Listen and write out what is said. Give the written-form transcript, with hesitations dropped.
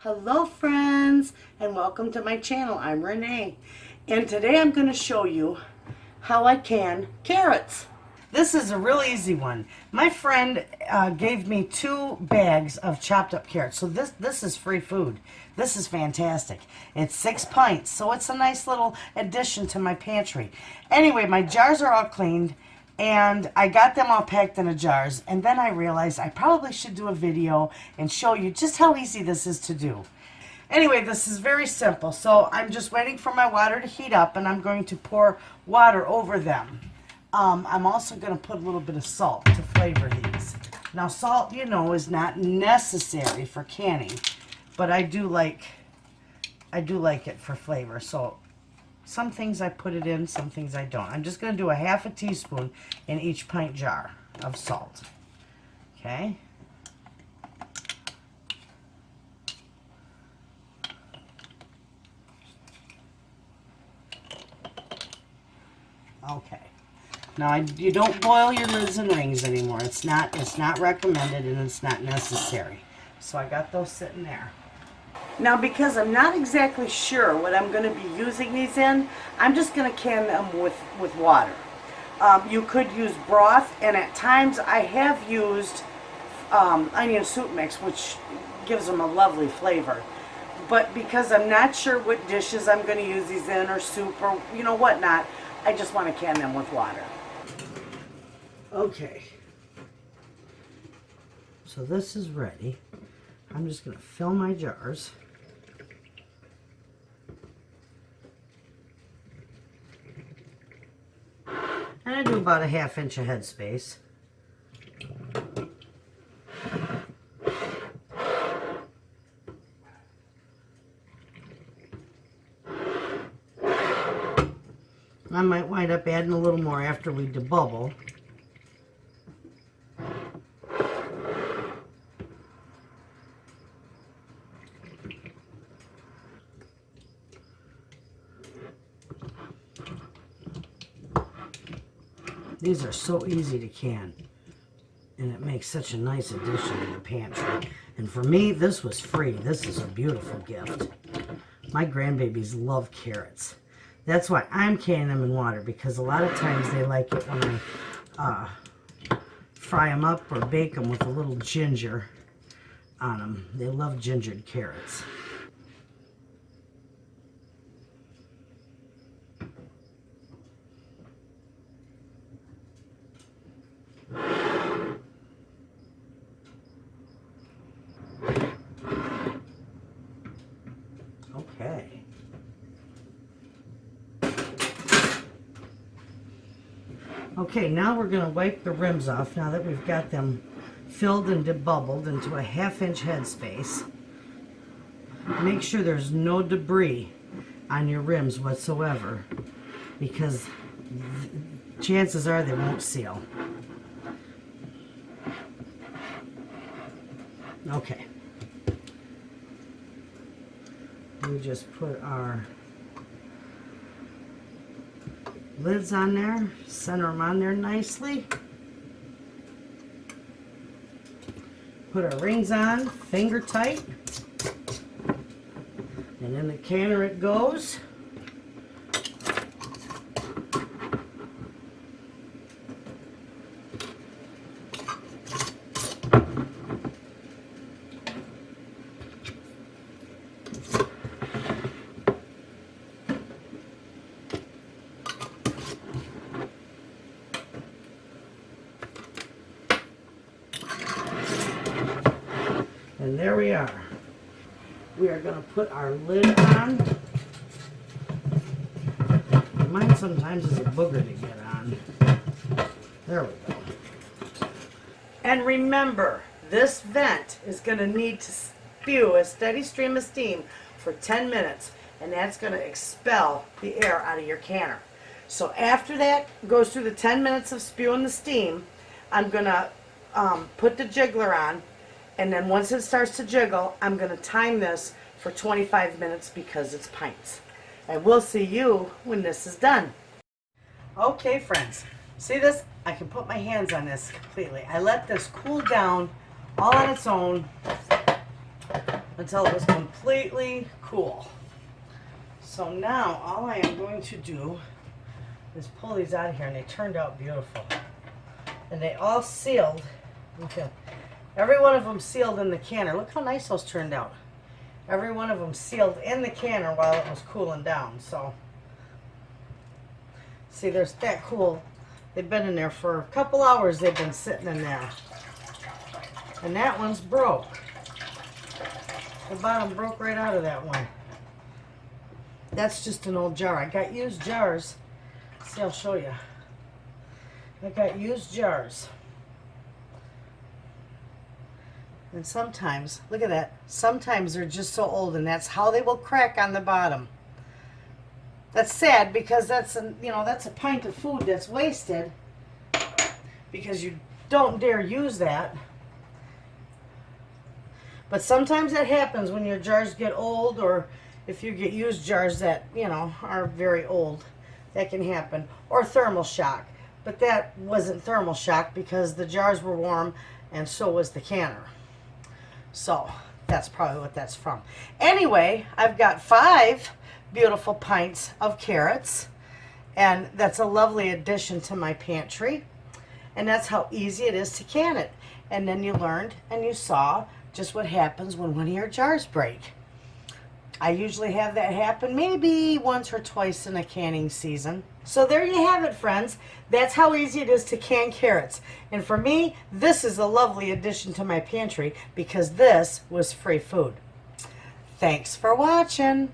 Hello friends, and welcome to my channel. I'm Renee, and today I'm going to show you how I can carrots. This is a real easy one. My friend gave me 2 bags of chopped up carrots, so this is free food. This is fantastic. It's 6 pints, so it's a nice little addition to my pantry. Anyway, my jars are all cleaned, and I got them all packed in the jars, and then I realized I probably should do a video and show you just how easy this is to do. Anyway, this is very simple, so I'm just waiting for my water to heat up, and I'm going to pour water over them. I'm also going to put a little bit of salt to flavor these. Now, salt, you know, is not necessary for canning, but I do like it for flavor, so some things I put it in, some things I don't. I'm just going to do a half a teaspoon in each pint jar of salt. Okay. Okay. Now you don't boil your lids and rings anymore. It's not recommended, and it's not necessary. So I got those sitting there. Now, because I'm not exactly sure what I'm going to be using these in, I'm just going to can them with water. You could use broth, and at times I have used onion soup mix, which gives them a lovely flavor. But because I'm not sure what dishes I'm going to use these in, or soup, or you know whatnot, I just want to can them with water. Okay. So this is ready. I'm just going to fill my jars. And I do about a ½ inch of headspace. I might wind up adding a little more after we debubble. These are so easy to can, and it makes such a nice addition to the pantry. And for me, this was free. This is a beautiful gift. My grandbabies love carrots. That's why I'm canning them in water, because a lot of times they like it when I fry them up or bake them with a little ginger on them. They love gingered carrots. Okay. Okay, now we're going to wipe the rims off now that we've got them filled and debubbled into a ½ inch headspace. Make sure there's no debris on your rims whatsoever, because chances are they won't seal. Okay. We just put our lids on there, center them on there nicely. Put our rings on, finger tight. And in the canner it goes. And there we are. We are going to put our lid on. Mine sometimes is a booger to get on. There we go. And remember, this vent is going to need to spew a steady stream of steam for 10 minutes. And that's going to expel the air out of your canner. So after that goes through the 10 minutes of spewing the steam, I'm going to put the jiggler on. And then once it starts to jiggle, I'm going to time this for 25 minutes because it's pints. And we'll see you when this is done. Okay, friends. See this? I can put my hands on this completely. I let this cool down all on its own until it was completely cool. So now all I am going to do is pull these out of here, and they turned out beautiful. And they all sealed. Okay. Every one of them sealed in the canner. Look how nice those turned out. Every one of them sealed in the canner while it was cooling down. So, see, there's that cool. They've been in there for a couple hours. They've been sitting in there. And that one's broke. The bottom broke right out of that one. That's just an old jar. I got used jars. See, I'll show you. I got used jars. And sometimes, look at that, sometimes they're just so old, and that's how they will crack on the bottom. That's sad, because that's that's a pint of food that's wasted, because you don't dare use that. But sometimes that happens when your jars get old, or if you get used jars that, are very old. That can happen. Or thermal shock. But that wasn't thermal shock because the jars were warm and so was the canner. So that's probably what that's from. Anyway, I've got 5 beautiful pints of carrots, and that's a lovely addition to my pantry. And that's how easy it is to can it. And then you learned and you saw just what happens when one of your jars break. I usually have that happen maybe once or twice in a canning season. So there you have it, friends. That's how easy it is to can carrots. And for me, this is a lovely addition to my pantry because this was free food. Thanks for watching.